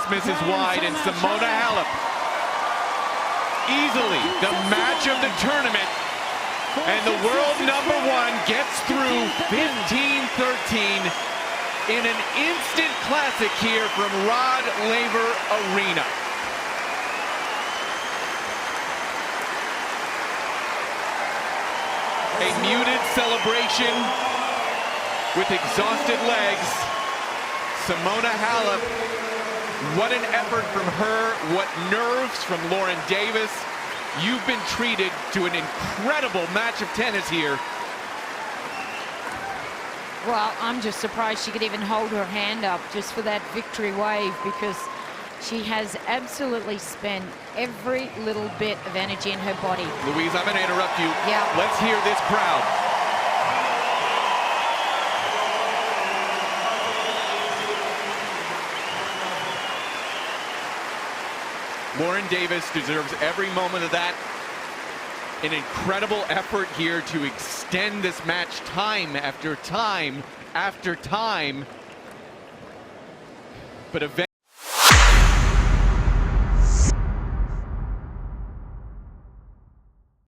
misses wide, and Simona Halep, easily the match of the tournament, and the world #1 gets through 15-13 in an instant classic here from Rod Laver Arena. A muted celebration with exhausted legs. Simona Halep, what an effort from her, what nerves from Lauren Davis. You've been treated to an incredible match of tennis here. Well, I'm just surprised she could even hold her hand up just for that victory wave, because she has absolutely spent every little bit of energy in her body. Louise, I'm going to interrupt you. Yeah. Let's hear this crowd. Lauren Davis deserves every moment of that. An incredible effort here to extend this match time after time after time. But eventually,